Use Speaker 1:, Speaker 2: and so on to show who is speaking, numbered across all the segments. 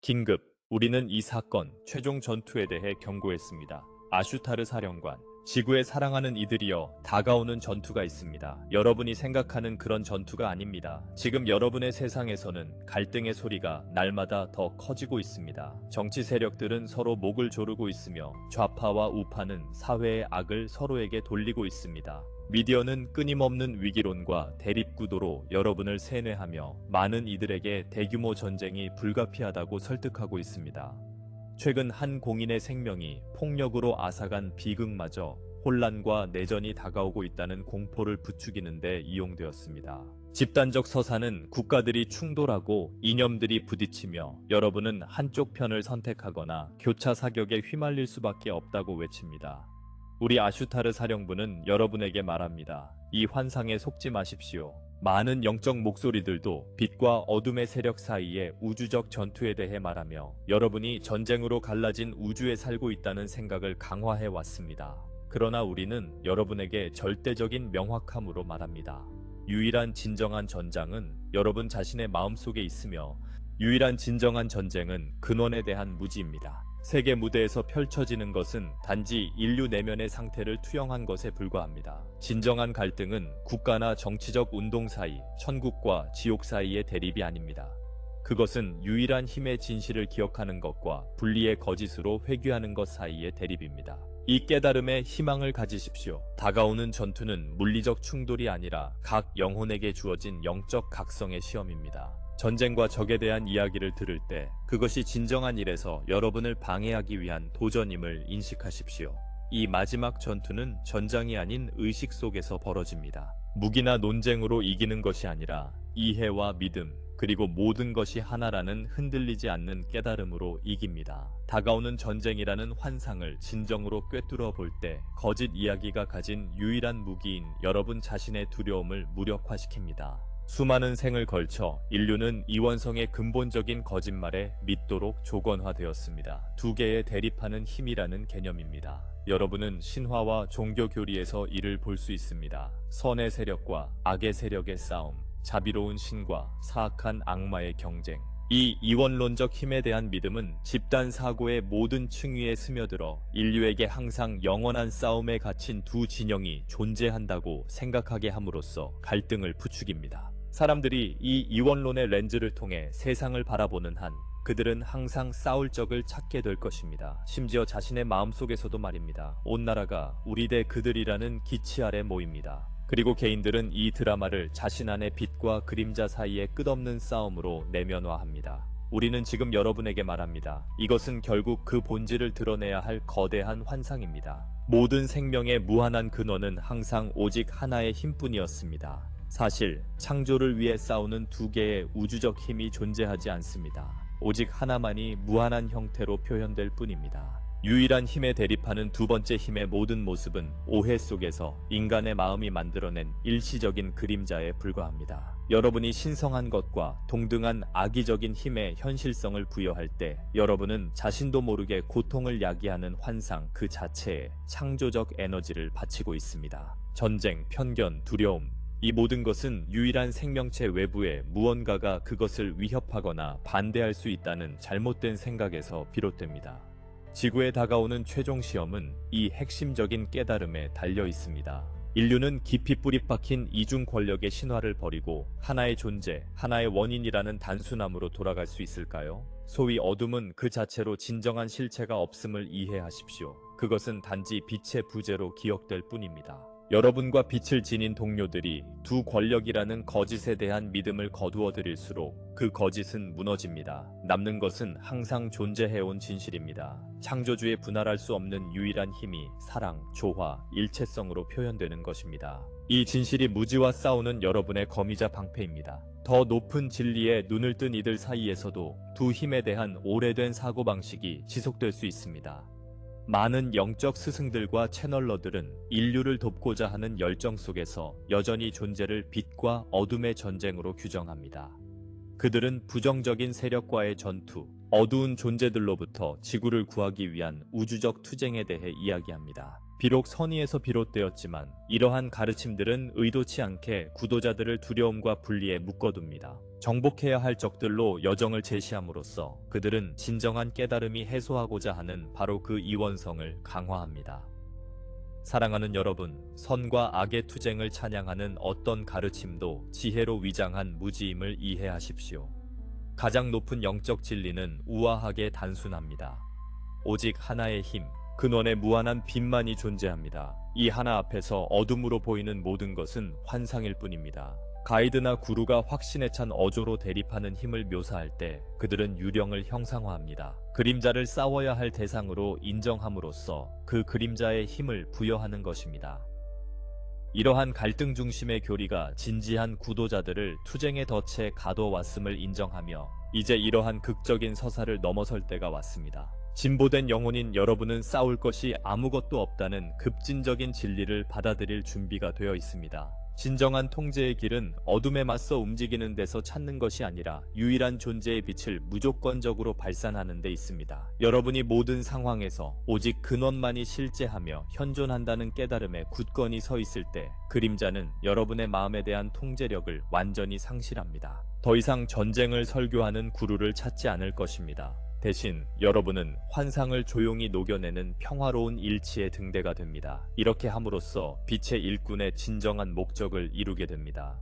Speaker 1: 긴급, 우리는 이 사건, 최종 전투에 대해 경고했습니다. 아슈타르 사령관, 지구에 사랑하는 이들이여, 다가오는 전투가 있습니다. 여러분이 생각하는 그런 전투가 아닙니다. 지금 여러분의 세상에서는 갈등의 소리가 날마다 더 커지고 있습니다. 정치 세력들은 서로 목을 조르고 있으며 좌파와 우파는 사회의 악을 서로에게 돌리고 있습니다. 미디어는 끊임없는 위기론과 대립구도로 여러분을 세뇌하며 많은 이들에게 대규모 전쟁이 불가피하다고 설득하고 있습니다. 최근 한 공인의 생명이 폭력으로 앗아간 비극마저 혼란과 내전이 다가오고 있다는 공포를 부추기는 데 이용되었습니다. 집단적 서사는 국가들이 충돌하고 이념들이 부딪히며 여러분은 한쪽 편을 선택하거나 교차 사격에 휘말릴 수밖에 없다고 외칩니다. 우리 아슈타르 사령부는 여러분에게 말합니다. 이 환상에 속지 마십시오. 많은 영적 목소리들도 빛과 어둠의 세력 사이의 우주적 전투에 대해 말하며 여러분이 전쟁으로 갈라진 우주에 살고 있다는 생각을 강화해 왔습니다. 그러나 우리는 여러분에게 절대적인 명확함으로 말합니다. 유일한 진정한 전장은 여러분 자신의 마음속에 있으며 유일한 진정한 전쟁은 근원에 대한 무지입니다. 세계 무대에서 펼쳐지는 것은 단지 인류 내면의 상태를 투영한 것에 불과합니다. 진정한 갈등은 국가나 정치적 운동 사이, 천국과 지옥 사이의 대립이 아닙니다. 그것은 유일한 힘의 진실을 기억하는 것과 분리의 거짓으로 회귀하는 것 사이의 대립입니다. 이 깨달음에 희망을 가지십시오. 다가오는 전투는 물리적 충돌이 아니라 각 영혼에게 주어진 영적 각성의 시험입니다. 전쟁과 적에 대한 이야기를 들을 때 그것이 진정한 일에서 여러분을 방해하기 위한 도전임을 인식하십시오. 이 마지막 전투는 전장이 아닌 의식 속에서 벌어집니다. 무기나 논쟁으로 이기는 것이 아니라 이해와 믿음, 그리고 모든 것이 하나라는 흔들리지 않는 깨달음으로 이깁니다. 다가오는 전쟁이라는 환상을 진정으로 꿰뚫어 볼 때 거짓 이야기가 가진 유일한 무기인 여러분 자신의 두려움을 무력화시킵니다. 수많은 생을 걸쳐 인류는 이원성의 근본적인 거짓말에 믿도록 조건화되었습니다. 두 개의 대립하는 힘이라는 개념입니다. 여러분은 신화와 종교 교리에서 이를 볼 수 있습니다. 선의 세력과 악의 세력의 싸움, 자비로운 신과 사악한 악마의 경쟁. 이 이원론적 힘에 대한 믿음은 집단 사고의 모든 층위에 스며들어 인류에게 항상 영원한 싸움에 갇힌 두 진영이 존재한다고 생각하게 함으로써 갈등을 부추깁니다. 사람들이 이 이원론의 렌즈를 통해 세상을 바라보는 한 그들은 항상 싸울 적을 찾게 될 것입니다. 심지어 자신의 마음속에서도 말입니다. 온 나라가 우리 대 그들이라는 기치 아래 모입니다. 그리고 개인들은 이 드라마를 자신 안의 빛과 그림자 사이의 끝없는 싸움으로 내면화합니다. 우리는 지금 여러분에게 말합니다. 이것은 결국 그 본질을 드러내야 할 거대한 환상입니다. 모든 생명의 무한한 근원은 항상 오직 하나의 힘뿐이었습니다. 사실 창조를 위해 싸우는 두 개의 우주적 힘이 존재하지 않습니다. 오직 하나만이 무한한 형태로 표현될 뿐입니다. 유일한 힘에 대립하는 두 번째 힘의 모든 모습은 오해 속에서 인간의 마음이 만들어낸 일시적인 그림자에 불과합니다. 여러분이 신성한 것과 동등한 악의적인 힘에 현실성을 부여할 때 여러분은 자신도 모르게 고통을 야기하는 환상 그 자체에 창조적 에너지를 바치고 있습니다. 전쟁, 편견, 두려움, 이 모든 것은 유일한 생명체 외부에 무언가가 그것을 위협하거나 반대할 수 있다는 잘못된 생각에서 비롯됩니다. 지구에 다가오는 최종 시험은 이 핵심적인 깨달음에 달려 있습니다. 인류는 깊이 뿌리 박힌 이중 권력의 신화를 버리고 하나의 존재, 하나의 원인이라는 단순함으로 돌아갈 수 있을까요? 소위 어둠은 그 자체로 진정한 실체가 없음을 이해하십시오. 그것은 단지 빛의 부재로 기억될 뿐입니다. 여러분과 빛을 지닌 동료들이 두 권력이라는 거짓에 대한 믿음을 거두어 들일수록 그 거짓은 무너집니다. 남는 것은 항상 존재해온 진실입니다. 창조주의 분할할 수 없는 유일한 힘이 사랑, 조화, 일체성으로 표현되는 것입니다. 이 진실이 무지와 싸우는 여러분의 거미자 방패입니다. 더 높은 진리에 눈을 뜬 이들 사이에서도 두 힘에 대한 오래된 사고방식이 지속될 수 있습니다. 많은 영적 스승들과 채널러들은 인류를 돕고자 하는 열정 속에서 여전히 존재를 빛과 어둠의 전쟁으로 규정합니다. 그들은 부정적인 세력과의 전투, 어두운 존재들로부터 지구를 구하기 위한 우주적 투쟁에 대해 이야기합니다. 비록 선의에서 비롯되었지만 이러한 가르침들은 의도치 않게 구도자들을 두려움과 분리에 묶어둡니다. 정복해야 할 적들로 여정을 제시함으로써 그들은 진정한 깨달음이 해소하고자 하는 바로 그 이원성을 강화합니다. 사랑하는 여러분, 선과 악의 투쟁을 찬양하는 어떤 가르침도 지혜로 위장한 무지임을 이해하십시오. 가장 높은 영적 진리는 우아하게 단순합니다. 오직 하나의 힘, 근원의 무한한 빛만이 존재합니다. 이 하나 앞에서 어둠으로 보이는 모든 것은 환상일 뿐입니다. 가이드나 구루가 확신에 찬 어조로 대립하는 힘을 묘사할 때 그들은 유령을 형상화합니다. 그림자를 싸워야 할 대상으로 인정함으로써 그 그림자의 힘을 부여하는 것입니다. 이러한 갈등 중심의 교리가 진지한 구도자들을 투쟁의 덫에 가둬왔음을 인정하며 이제 이러한 극적인 서사를 넘어설 때가 왔습니다. 진보된 영혼인 여러분은 싸울 것이 아무것도 없다는 급진적인 진리를 받아들일 준비가 되어 있습니다. 진정한 통제의 길은 어둠에 맞서 움직이는 데서 찾는 것이 아니라 유일한 존재의 빛을 무조건적으로 발산하는 데 있습니다. 여러분이 모든 상황에서 오직 근원만이 실제하며 현존한다는 깨달음에 굳건히 서 있을 때 그림자는 여러분의 마음에 대한 통제력을 완전히 상실합니다. 더 이상 전쟁을 설교하는 구루를 찾지 않을 것입니다. 대신 여러분은 환상을 조용히 녹여내는 평화로운 일치의 등대가 됩니다. 이렇게 함으로써 빛의 일꾼의 진정한 목적을 이루게 됩니다.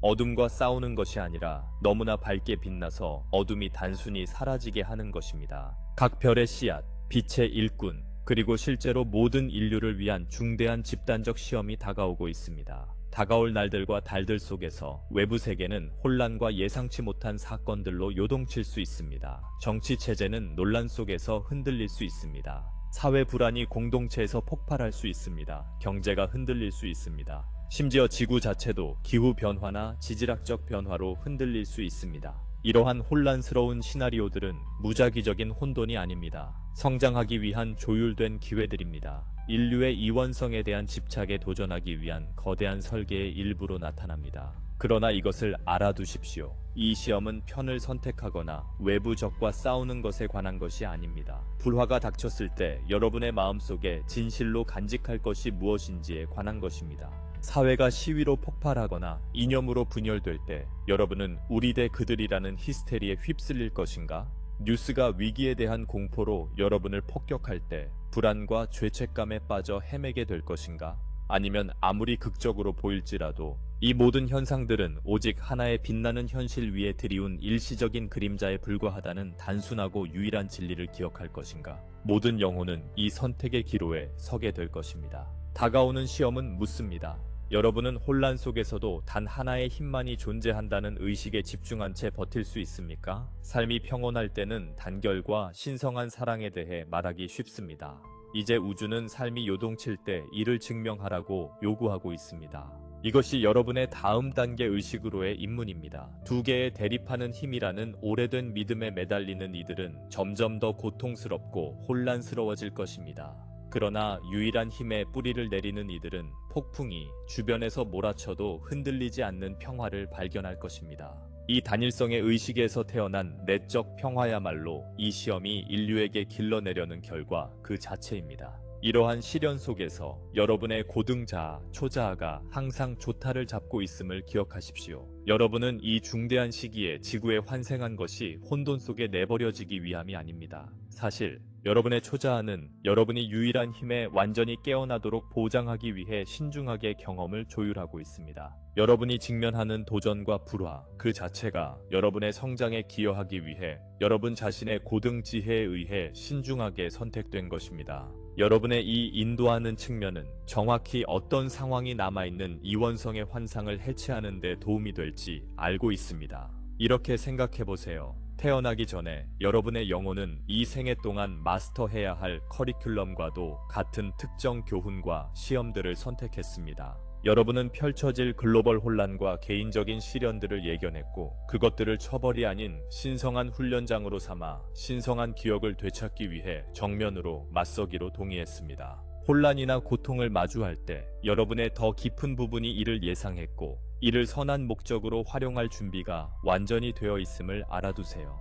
Speaker 1: 어둠과 싸우는 것이 아니라 너무나 밝게 빛나서 어둠이 단순히 사라지게 하는 것입니다. 각 별의 씨앗, 빛의 일꾼, 그리고 실제로 모든 인류를 위한 중대한 집단적 시험이 다가오고 있습니다. 다가올 날들과 달들 속에서 외부 세계는 혼란과 예상치 못한 사건들로 요동칠 수 있습니다. 정치 체제는 논란 속에서 흔들릴 수 있습니다. 사회 불안이 공동체에서 폭발할 수 있습니다. 경제가 흔들릴 수 있습니다. 심지어 지구 자체도 기후 변화나 지질학적 변화로 흔들릴 수 있습니다. 이러한 혼란스러운 시나리오들은 무작위적인 혼돈이 아닙니다. 성장하기 위한 조율된 기회들입니다. 인류의 이원성에 대한 집착에 도전하기 위한 거대한 설계의 일부로 나타납니다. 그러나 이것을 알아두십시오. 이 시험은 편을 선택하거나 외부 적과 싸우는 것에 관한 것이 아닙니다. 불화가 닥쳤을 때 여러분의 마음속에 진실로 간직할 것이 무엇인지에 관한 것입니다. 사회가 시위로 폭발하거나 이념으로 분열될 때 여러분은 우리 대 그들이라는 히스테리에 휩쓸릴 것인가? 뉴스가 위기에 대한 공포로 여러분을 폭격할 때 불안과 죄책감에 빠져 헤매게 될 것인가? 아니면 아무리 극적으로 보일지라도 이 모든 현상들은 오직 하나의 빛나는 현실 위에 드리운 일시적인 그림자에 불과하다는 단순하고 유일한 진리를 기억할 것인가? 모든 영혼은 이 선택의 기로에 서게 될 것입니다. 다가오는 시험은 묻습니다. 여러분은 혼란 속에서도 단 하나의 힘만이 존재한다는 의식에 집중한 채 버틸 수 있습니까? 삶이 평온할 때는 단결과 신성한 사랑에 대해 말하기 쉽습니다. 이제 우주는 삶이 요동칠 때 이를 증명하라고 요구하고 있습니다. 이것이 여러분의 다음 단계 의식으로의 입문입니다. 두 개의 대립하는 힘이라는 오래된 믿음에 매달리는 이들은 점점 더 고통스럽고 혼란스러워질 것입니다. 그러나 유일한 힘에 뿌리를 내리는 이들은 폭풍이 주변에서 몰아쳐도 흔들리지 않는 평화를 발견할 것입니다. 이 단일성의 의식에서 태어난 내적 평화야말로 이 시험이 인류에게 길러내려는 결과 그 자체입니다. 이러한 시련 속에서 여러분의 고등자아, 초자아가 항상 조타를 잡고 있음을 기억하십시오. 여러분은 이 중대한 시기에 지구에 환생한 것이 혼돈 속에 내버려지기 위함이 아닙니다. 사실 여러분의 초자아는 여러분이 유일한 힘에 완전히 깨어나도록 보장하기 위해 신중하게 경험을 조율하고 있습니다. 여러분이 직면하는 도전과 불화 그 자체가 여러분의 성장에 기여하기 위해 여러분 자신의 고등 지혜에 의해 신중하게 선택된 것입니다. 여러분의 이 인도하는 측면은 정확히 어떤 상황이 남아있는 이원성의 환상을 해체하는 데 도움이 될지 알고 있습니다. 이렇게 생각해보세요. 태어나기 전에 여러분의 영혼은 이 생애 동안 마스터해야 할 커리큘럼과도 같은 특정 교훈과 시험들을 선택했습니다. 여러분은 펼쳐질 글로벌 혼란과 개인적인 시련들을 예견했고 그것들을 처벌이 아닌 신성한 훈련장으로 삼아 신성한 기억을 되찾기 위해 정면으로 맞서기로 동의했습니다. 혼란이나 고통을 마주할 때 여러분의 더 깊은 부분이 이를 예상했고 이를 선한 목적으로 활용할 준비가 완전히 되어 있음을 알아두세요.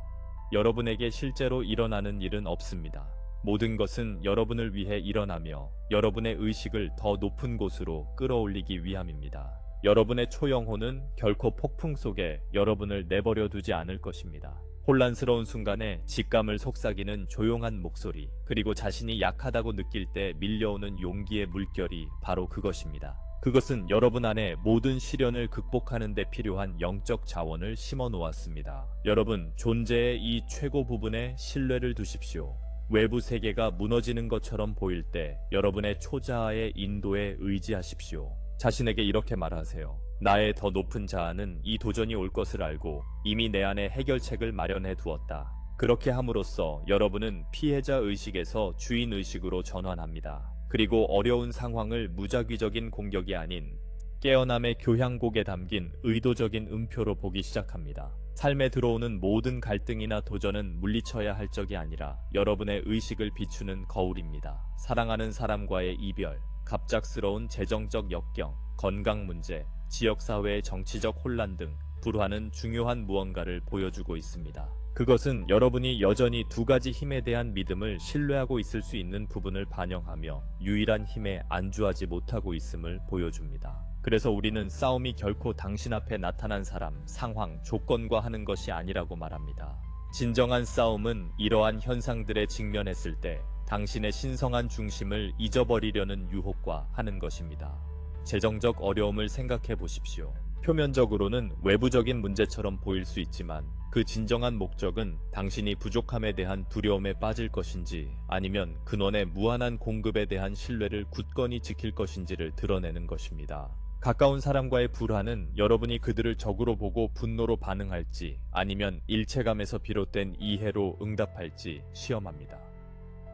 Speaker 1: 여러분에게 실제로 일어나는 일은 없습니다. 모든 것은 여러분을 위해 일어나며 여러분의 의식을 더 높은 곳으로 끌어올리기 위함입니다. 여러분의 초영혼은 결코 폭풍 속에 여러분을 내버려 두지 않을 것입니다. 혼란스러운 순간에 직감을 속삭이는 조용한 목소리, 그리고 자신이 약하다고 느낄 때 밀려오는 용기의 물결이 바로 그것입니다. 그것은 여러분 안에 모든 시련을 극복하는 데 필요한 영적 자원을 심어 놓았습니다. 여러분, 존재의 이 최고 부분에 신뢰를 두십시오. 외부 세계가 무너지는 것처럼 보일 때 여러분의 초자아의 인도에 의지하십시오. 자신에게 이렇게 말하세요. 나의 더 높은 자아는 이 도전이 올 것을 알고 이미 내 안에 해결책을 마련해 두었다. 그렇게 함으로써 여러분은 피해자 의식에서 주인 의식으로 전환합니다. 그리고 어려운 상황을 무작위적인 공격이 아닌 깨어남의 교향곡에 담긴 의도적인 음표로 보기 시작합니다. 삶에 들어오는 모든 갈등이나 도전은 물리쳐야 할 적이 아니라 여러분의 의식을 비추는 거울입니다. 사랑하는 사람과의 이별, 갑작스러운 재정적 역경, 건강 문제, 지역사회의 정치적 혼란 등 불화는 중요한 무언가를 보여주고 있습니다. 그것은 여러분이 여전히 두 가지 힘에 대한 믿음을 신뢰하고 있을 수 있는 부분을 반영하며 유일한 힘에 안주하지 못하고 있음을 보여줍니다. 그래서 우리는 싸움이 결코 당신 앞에 나타난 사람, 상황, 조건과 하는 것이 아니라고 말합니다. 진정한 싸움은 이러한 현상들에 직면했을 때 당신의 신성한 중심을 잊어버리려는 유혹과 하는 것입니다. 재정적 어려움을 생각해 보십시오. 표면적으로는 외부적인 문제처럼 보일 수 있지만 그 진정한 목적은 당신이 부족함에 대한 두려움에 빠질 것인지 아니면 근원의 무한한 공급에 대한 신뢰를 굳건히 지킬 것인지를 드러내는 것입니다. 가까운 사람과의 불화는 여러분이 그들을 적으로 보고 분노로 반응할지 아니면 일체감에서 비롯된 이해로 응답할지 시험합니다.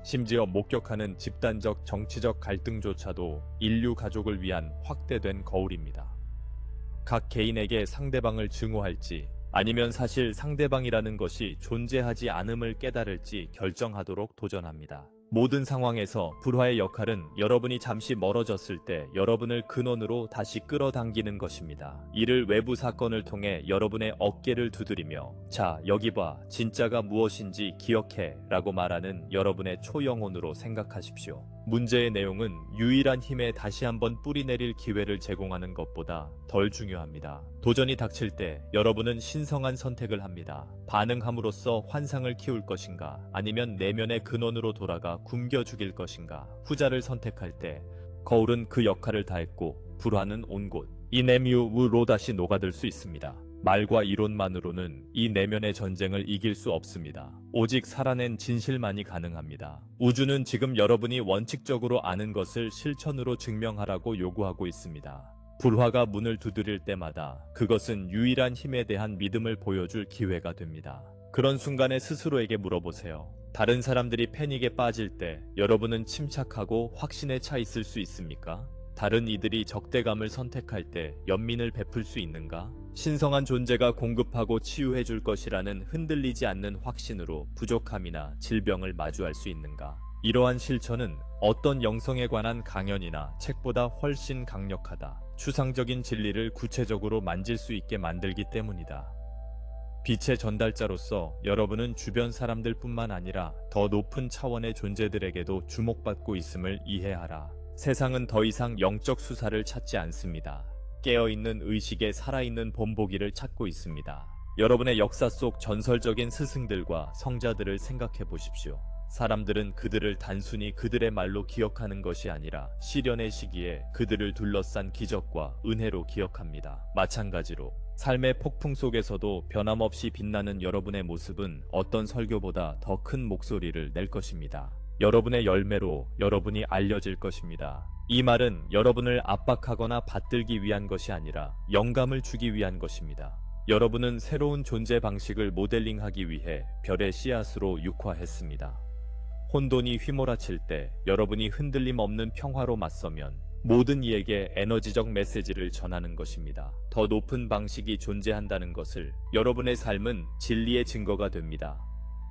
Speaker 1: 심지어 목격하는 집단적 정치적 갈등조차도 인류 가족을 위한 확대된 거울입니다. 각 개인에게 상대방을 증오할지 아니면 사실 상대방이라는 것이 존재하지 않음을 깨달을지 결정하도록 도전합니다. 모든 상황에서 불화의 역할은 여러분이 잠시 멀어졌을 때 여러분을 근원으로 다시 끌어당기는 것입니다. 이를 외부 사건을 통해 여러분의 어깨를 두드리며 자, 여기 봐, 진짜가 무엇인지 기억해 라고 말하는 여러분의 초영혼으로 생각하십시오. 문제의 내용은 유일한 힘에 다시 한번 뿌리내릴 기회를 제공하는 것보다 덜 중요합니다. 도전이 닥칠 때 여러분은 신성한 선택을 합니다. 반응함으로써 환상을 키울 것인가 아니면 내면의 근원으로 돌아가 굶겨 죽일 것인가. 후자를 선택할 때 거울은 그 역할을 다했고 불화는 온 곳 이네뮤우로 다시 녹아들 수 있습니다. 말과 이론만으로는 이 내면의 전쟁을 이길 수 없습니다. 오직 살아낸 진실만이 가능합니다. 우주는 지금 여러분이 원칙적으로 아는 것을 실천으로 증명하라고 요구하고 있습니다. 불화가 문을 두드릴 때마다 그것은 유일한 힘에 대한 믿음을 보여줄 기회가 됩니다. 그런 순간에 스스로에게 물어보세요. 다른 사람들이 패닉에 빠질 때 여러분은 침착하고 확신에 차 있을 수 있습니까? 다른 이들이 적대감을 선택할 때 연민을 베풀 수 있는가? 신성한 존재가 공급하고 치유해 줄 것이라는 흔들리지 않는 확신으로 부족함이나 질병을 마주할 수 있는가? 이러한 실천은 어떤 영성에 관한 강연이나 책보다 훨씬 강력하다. 추상적인 진리를 구체적으로 만질 수 있게 만들기 때문이다. 빛의 전달자로서 여러분은 주변 사람들뿐만 아니라 더 높은 차원의 존재들에게도 주목받고 있음을 이해하라. 세상은 더 이상 영적 수사를 찾지 않습니다. 깨어있는 의식의 살아있는 본보기를 찾고 있습니다. 여러분의 역사 속 전설적인 스승들과 성자들을 생각해 보십시오. 사람들은 그들을 단순히 그들의 말로 기억하는 것이 아니라 시련의 시기에 그들을 둘러싼 기적과 은혜로 기억합니다. 마찬가지로 삶의 폭풍 속에서도 변함없이 빛나는 여러분의 모습은 어떤 설교보다 더 큰 목소리를 낼 것입니다. 여러분의 열매로 여러분이 알려질 것입니다. 이 말은 여러분을 압박하거나 받들기 위한 것이 아니라 영감을 주기 위한 것입니다. 여러분은 새로운 존재 방식을 모델링하기 위해 별의 씨앗으로 육화했습니다. 혼돈이 휘몰아칠 때 여러분이 흔들림 없는 평화로 맞서면 모든 이에게 에너지적 메시지를 전하는 것입니다. 더 높은 방식이 존재한다는 것을 여러분의 삶은 진리의 증거가 됩니다.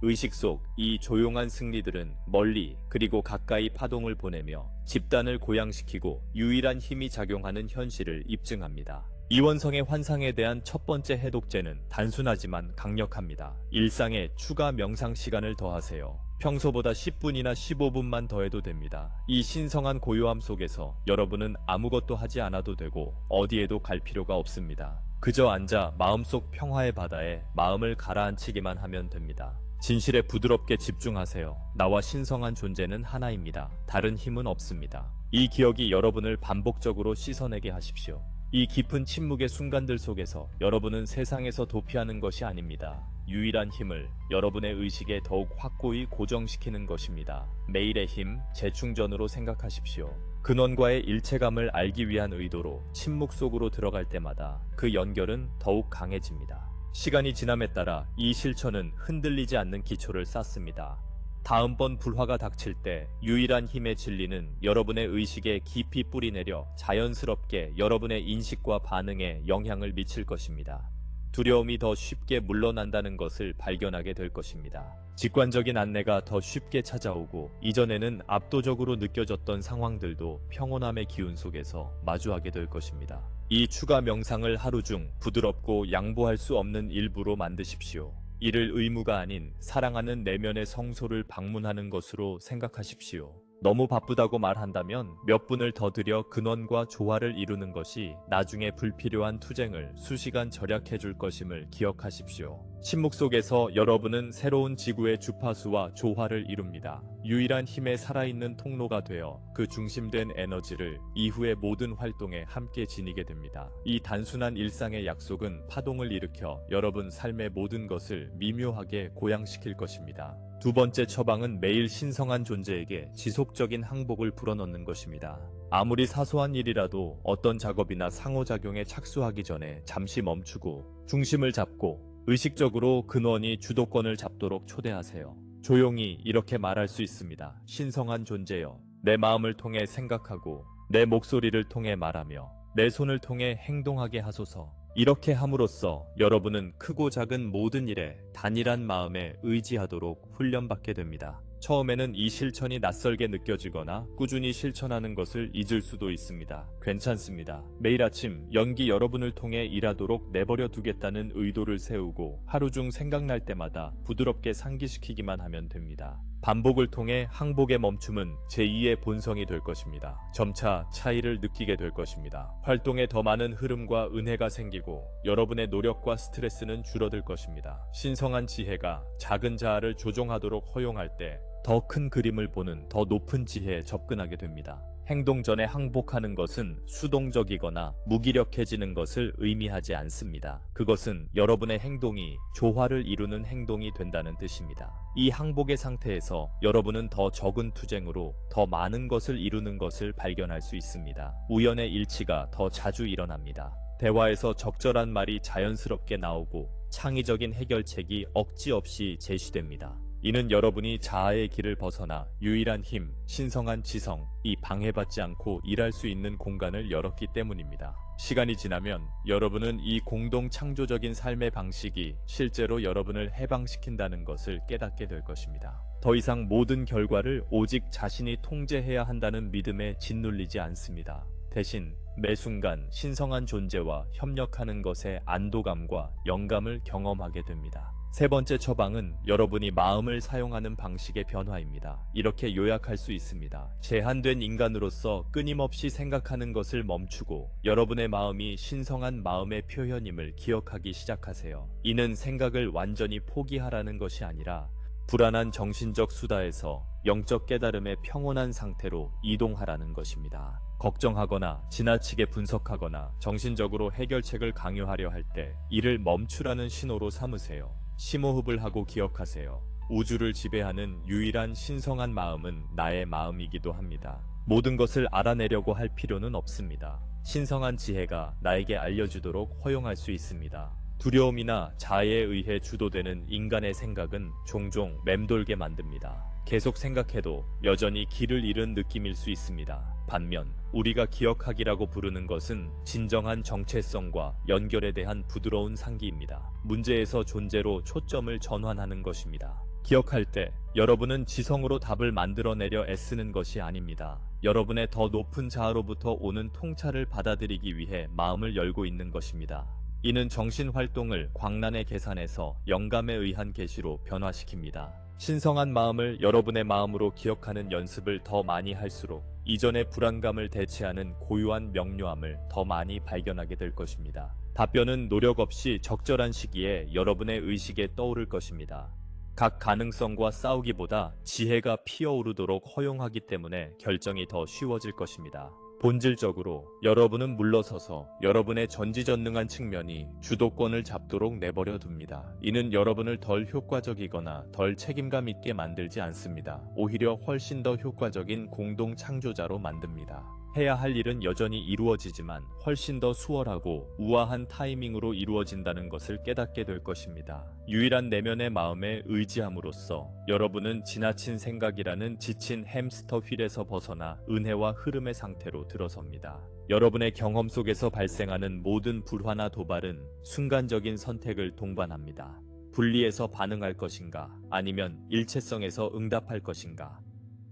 Speaker 1: 의식 속 이 조용한 승리들은 멀리 그리고 가까이 파동을 보내며 집단을 고양시키고 유일한 힘이 작용하는 현실을 입증합니다. 이원성의 환상에 대한 첫 번째 해독제는 단순하지만 강력합니다. 일상에 추가 명상 시간을 더하세요. 평소보다 10분이나 15분만 더해도 됩니다. 이 신성한 고요함 속에서 여러분은 아무것도 하지 않아도 되고 어디에도 갈 필요가 없습니다. 그저 앉아 마음속 평화의 바다에 마음을 가라앉히기만 하면 됩니다. 진실에 부드럽게 집중하세요. 나와 신성한 존재는 하나입니다. 다른 힘은 없습니다. 이 기억이 여러분을 반복적으로 씻어내게 하십시오. 이 깊은 침묵의 순간들 속에서 여러분은 세상에서 도피하는 것이 아닙니다. 유일한 힘을 여러분의 의식에 더욱 확고히 고정시키는 것입니다. 매일의 힘, 재충전으로 생각하십시오. 근원과의 일체감을 알기 위한 의도로 침묵 속으로 들어갈 때마다 그 연결은 더욱 강해집니다. 시간이 지남에 따라 이 실천은 흔들리지 않는 기초를 쌓습니다. 다음번 불화가 닥칠 때 유일한 힘의 진리는 여러분의 의식에 깊이 뿌리내려 자연스럽게 여러분의 인식과 반응에 영향을 미칠 것입니다. 두려움이 더 쉽게 물러난다는 것을 발견하게 될 것입니다. 직관적인 안내가 더 쉽게 찾아오고 이전에는 압도적으로 느껴졌던 상황들도 평온함의 기운 속에서 마주하게 될 것입니다. 이 추가 명상을 하루 중 부드럽고 양보할 수 없는 일부로 만드십시오. 이를 의무가 아닌 사랑하는 내면의 성소를 방문하는 것으로 생각하십시오. 너무 바쁘다고 말한다면 몇 분을 더 들여 근원과 조화를 이루는 것이 나중에 불필요한 투쟁을 수시간 절약해 줄 것임을 기억하십시오. 침묵 속에서 여러분은 새로운 지구의 주파수와 조화를 이룹니다. 유일한 힘의 살아있는 통로가 되어 그 중심된 에너지를 이후의 모든 활동에 함께 지니게 됩니다. 이 단순한 일상의 약속은 파동을 일으켜 여러분 삶의 모든 것을 미묘하게 고양시킬 것입니다. 두 번째 처방은 매일 신성한 존재에게 지속적인 항복을 불어넣는 것입니다. 아무리 사소한 일이라도 어떤 작업이나 상호작용에 착수하기 전에 잠시 멈추고 중심을 잡고 의식적으로 근원이 주도권을 잡도록 초대하세요. 조용히 이렇게 말할 수 있습니다. 신성한 존재여, 내 마음을 통해 생각하고 내 목소리를 통해 말하며 내 손을 통해 행동하게 하소서. 이렇게 함으로써 여러분은 크고 작은 모든 일에 단일한 마음에 의지하도록 훈련받게 됩니다. 처음에는 이 실천이 낯설게 느껴지거나 꾸준히 실천하는 것을 잊을 수도 있습니다. 괜찮습니다. 매일 아침 연기 여러분을 통해 일하도록 내버려 두겠다는 의도를 세우고 하루 중 생각날 때마다 부드럽게 상기시키기만 하면 됩니다. 반복을 통해 항복의 멈춤은 제2의 본성이 될 것입니다. 점차 차이를 느끼게 될 것입니다. 활동에 더 많은 흐름과 은혜가 생기고 여러분의 노력과 스트레스는 줄어들 것입니다. 신성한 지혜가 작은 자아를 조종하도록 허용할 때 더 큰 그림을 보는 더 높은 지혜에 접근하게 됩니다. 행동 전에 항복하는 것은 수동적이거나 무기력해지는 것을 의미하지 않습니다. 그것은 여러분의 행동이 조화를 이루는 행동이 된다는 뜻입니다. 이 항복의 상태에서 여러분은 더 적은 투쟁으로 더 많은 것을 이루는 것을 발견할 수 있습니다. 우연의 일치가 더 자주 일어납니다. 대화에서 적절한 말이 자연스럽게 나오고 창의적인 해결책이 억지 없이 제시됩니다. 이는 여러분이 자아의 길을 벗어나 유일한 힘, 신성한 지성이 방해받지 않고 일할 수 있는 공간을 열었기 때문입니다. 시간이 지나면 여러분은 이 공동 창조적인 삶의 방식이 실제로 여러분을 해방시킨다는 것을 깨닫게 될 것입니다. 더 이상 모든 결과를 오직 자신이 통제해야 한다는 믿음에 짓눌리지 않습니다. 대신 매 순간 신성한 존재와 협력하는 것의 안도감과 영감을 경험하게 됩니다. 세 번째 처방은 여러분이 마음을 사용하는 방식의 변화입니다. 이렇게 요약할 수 있습니다. 제한된 인간으로서 끊임없이 생각하는 것을 멈추고 여러분의 마음이 신성한 마음의 표현임을 기억하기 시작하세요. 이는 생각을 완전히 포기하라는 것이 아니라 불안한 정신적 수다에서 영적 깨달음의 평온한 상태로 이동하라는 것입니다. 걱정하거나 지나치게 분석하거나 정신적으로 해결책을 강요하려 할 때 이를 멈추라는 신호로 삼으세요. 심호흡을 하고 기억하세요. 우주를 지배하는 유일한 신성한 마음은 나의 마음이기도 합니다. 모든 것을 알아내려고 할 필요는 없습니다. 신성한 지혜가 나에게 알려주도록 허용할 수 있습니다. 두려움이나 자해에 의해 주도되는 인간의 생각은 종종 맴돌게 만듭니다. 계속 생각해도 여전히 길을 잃은 느낌일 수 있습니다. 반면 우리가 기억하기라고 부르는 것은 진정한 정체성과 연결에 대한 부드러운 상기입니다. 문제에서 존재로 초점을 전환하는 것입니다. 기억할 때 여러분은 지성으로 답을 만들어내려 애쓰는 것이 아닙니다. 여러분의 더 높은 자아로부터 오는 통찰을 받아들이기 위해 마음을 열고 있는 것입니다. 이는 정신활동을 광란의 계산에서 영감에 의한 계시로 변화시킵니다. 신성한 마음을 여러분의 마음으로 기억하는 연습을 더 많이 할수록 이전의 불안감을 대체하는 고유한 명료함을 더 많이 발견하게 될 것입니다. 답변은 노력 없이 적절한 시기에 여러분의 의식에 떠오를 것입니다. 각 가능성과 싸우기보다 지혜가 피어오르도록 허용하기 때문에 결정이 더 쉬워질 것입니다. 본질적으로 여러분은 물러서서 여러분의 전지전능한 측면이 주도권을 잡도록 내버려 둡니다. 이는 여러분을 덜 효과적이거나 덜 책임감 있게 만들지 않습니다. 오히려 훨씬 더 효과적인 공동 창조자로 만듭니다. 해야 할 일은 여전히 이루어지지만 훨씬 더 수월하고 우아한 타이밍으로 이루어진다는 것을 깨닫게 될 것입니다. 유일한 내면의 마음에 의지함으로써 여러분은 지나친 생각이라는 지친 햄스터 휠에서 벗어나 은혜와 흐름의 상태로 들어섭니다. 여러분의 경험 속에서 발생하는 모든 불화나 도발은 순간적인 선택을 동반합니다. 분리해서 반응할 것인가, 아니면 일체성에서 응답할 것인가.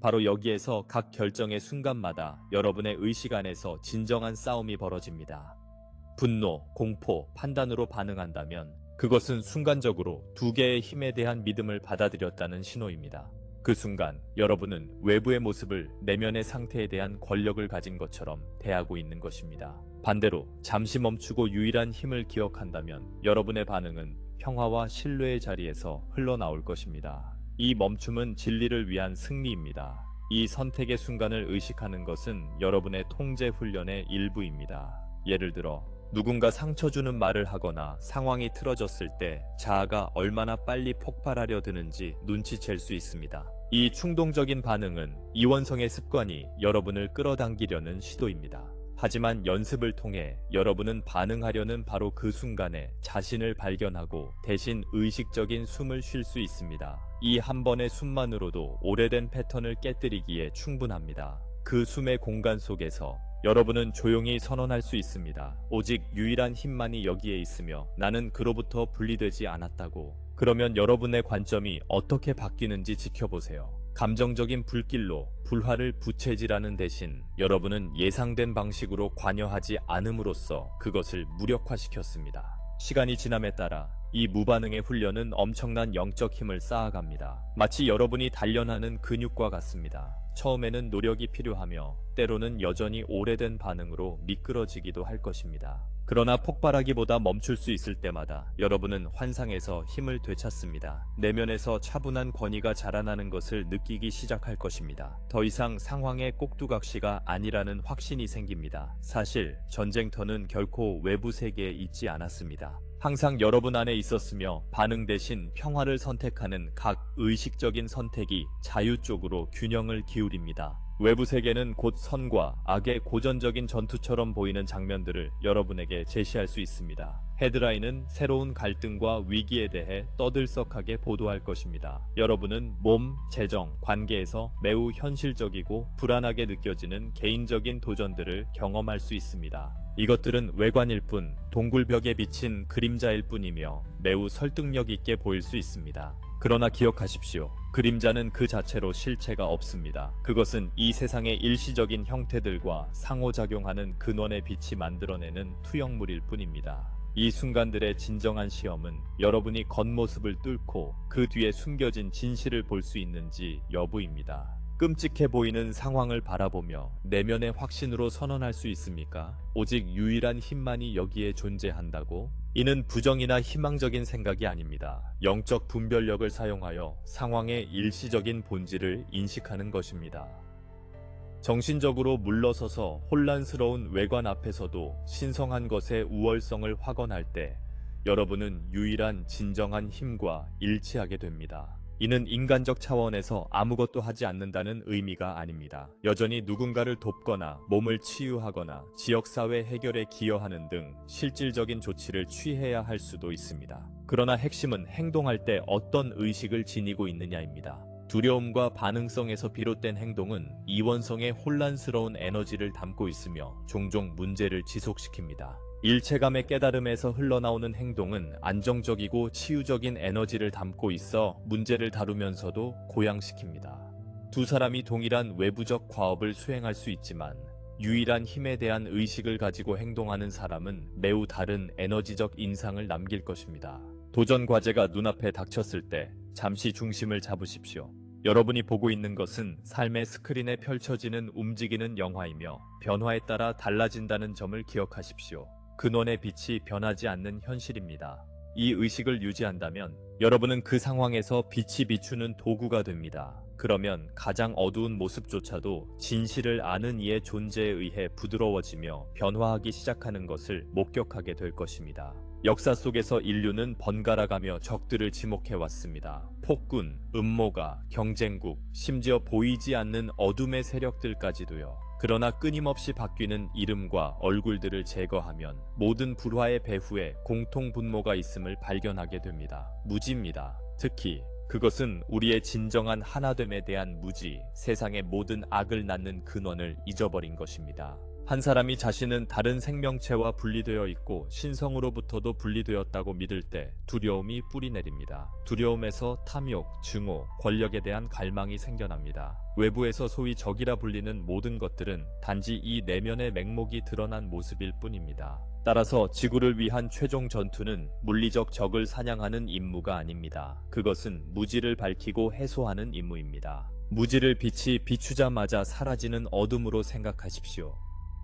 Speaker 1: 바로 여기에서 각 결정의 순간마다 여러분의 의식 안에서 진정한 싸움이 벌어집니다. 분노, 공포, 판단으로 반응한다면 그것은 순간적으로 두 개의 힘에 대한 믿음을 받아들였다는 신호입니다. 그 순간 여러분은 외부의 모습을 내면의 상태에 대한 권력을 가진 것처럼 대하고 있는 것입니다. 반대로 잠시 멈추고 유일한 힘을 기억한다면 여러분의 반응은 평화와 신뢰의 자리에서 흘러나올 것입니다. 이 멈춤은 진리를 위한 승리입니다. 이 선택의 순간을 의식하는 것은 여러분의 통제 훈련의 일부입니다. 예를 들어 누군가 상처 주는 말을 하거나 상황이 틀어졌을 때 자아가 얼마나 빨리 폭발하려 드는지 눈치챌 수 있습니다. 이 충동적인 반응은 이원성의 습관이 여러분을 끌어당기려는 시도입니다. 하지만 연습을 통해 여러분은 반응하려는 바로 그 순간에 자신을 발견하고 대신 의식적인 숨을 쉴 수 있습니다. 이 한 번의 숨만으로도 오래된 패턴을 깨뜨리기에 충분합니다. 그 숨의 공간 속에서 여러분은 조용히 선언할 수 있습니다. 오직 유일한 힘만이 여기에 있으며 나는 그로부터 분리되지 않았다고. 그러면 여러분의 관점이 어떻게 바뀌는지 지켜보세요. 감정적인 불길로 불화를 부채질하는 대신 여러분은 예상된 방식으로 관여하지 않음으로써 그것을 무력화시켰습니다. 시간이 지남에 따라 이 무반응의 훈련은 엄청난 영적 힘을 쌓아갑니다. 마치 여러분이 단련하는 근육과 같습니다. 처음에는 노력이 필요하며 때로는 여전히 오래된 반응으로 미끄러지기도 할 것입니다. 그러나 폭발하기보다 멈출 수 있을 때마다 여러분은 환상에서 힘을 되찾습니다. 내면에서 차분한 권위가 자라나는 것을 느끼기 시작할 것입니다. 더 이상 상황의 꼭두각시가 아니라는 확신이 생깁니다. 사실 전쟁터는 결코 외부 세계에 있지 않았습니다. 항상 여러분 안에 있었으며 반응 대신 평화를 선택하는 각 의식적인 선택이 자유 쪽으로 균형을 기울입니다. 외부 세계는 곧 선과 악의 고전적인 전투처럼 보이는 장면들을 여러분에게 제시할 수 있습니다. 헤드라인은 새로운 갈등과 위기에 대해 떠들썩하게 보도할 것입니다. 여러분은 몸, 재정, 관계에서 매우 현실적이고 불안하게 느껴지는 개인적인 도전들을 경험할 수 있습니다. 이것들은 외관일 뿐 동굴벽에 비친 그림자일 뿐이며 매우 설득력 있게 보일 수 있습니다. 그러나 기억하십시오. 그림자는 그 자체로 실체가 없습니다. 그것은 이 세상의 일시적인 형태들과 상호작용하는 근원의 빛이 만들어내는 투영물일 뿐입니다. 이 순간들의 진정한 시험은 여러분이 겉모습을 뚫고 그 뒤에 숨겨진 진실을 볼 수 있는지 여부입니다. 끔찍해 보이는 상황을 바라보며 내면의 확신으로 선언할 수 있습니까? 오직 유일한 힘만이 여기에 존재한다고? 이는 부정이나 희망적인 생각이 아닙니다. 영적 분별력을 사용하여 상황의 일시적인 본질을 인식하는 것입니다. 정신적으로 물러서서 혼란스러운 외관 앞에서도 신성한 것의 우월성을 확언할 때 여러분은 유일한 진정한 힘과 일치하게 됩니다. 이는 인간적 차원에서 아무것도 하지 않는다는 의미가 아닙니다. 여전히 누군가를 돕거나 몸을 치유하거나 지역사회 해결에 기여하는 등 실질적인 조치를 취해야 할 수도 있습니다. 그러나 핵심은 행동할 때 어떤 의식을 지니고 있느냐입니다. 두려움과 반응성에서 비롯된 행동은 이원성의 혼란스러운 에너지를 담고 있으며 종종 문제를 지속시킵니다. 일체감의 깨달음에서 흘러나오는 행동은 안정적이고 치유적인 에너지를 담고 있어 문제를 다루면서도 고양시킵니다. 두 사람이 동일한 외부적 과업을 수행할 수 있지만 유일한 힘에 대한 의식을 가지고 행동하는 사람은 매우 다른 에너지적 인상을 남길 것입니다. 도전 과제가 눈앞에 닥쳤을 때 잠시 중심을 잡으십시오. 여러분이 보고 있는 것은 삶의 스크린에 펼쳐지는 움직이는 영화이며 변화에 따라 달라진다는 점을 기억하십시오. 근원의 빛이 변하지 않는 현실입니다. 이 의식을 유지한다면 여러분은 그 상황에서 빛이 비추는 도구가 됩니다. 그러면 가장 어두운 모습조차도 진실을 아는 이의 존재에 의해 부드러워지며 변화하기 시작하는 것을 목격하게 될 것입니다. 역사 속에서 인류는 번갈아가며 적들을 지목해왔습니다. 폭군, 음모가, 경쟁국, 심지어 보이지 않는 어둠의 세력들까지도요. 그러나 끊임없이 바뀌는 이름과 얼굴들을 제거하면 모든 불화의 배후에 공통 분모가 있음을 발견하게 됩니다. 무지입니다. 특히 그것은 우리의 진정한 하나됨에 대한 무지, 세상의 모든 악을 낳는 근원을 잊어버린 것입니다. 한 사람이 자신은 다른 생명체와 분리되어 있고 신성으로부터도 분리되었다고 믿을 때 두려움이 뿌리내립니다. 두려움에서 탐욕, 증오, 권력에 대한 갈망이 생겨납니다. 외부에서 소위 적이라 불리는 모든 것들은 단지 이 내면의 맹목이 드러난 모습일 뿐입니다. 따라서 지구를 위한 최종 전투는 물리적 적을 사냥하는 임무가 아닙니다. 그것은 무지를 밝히고 해소하는 임무입니다. 무지를 빛이 비추자마자 사라지는 어둠으로 생각하십시오.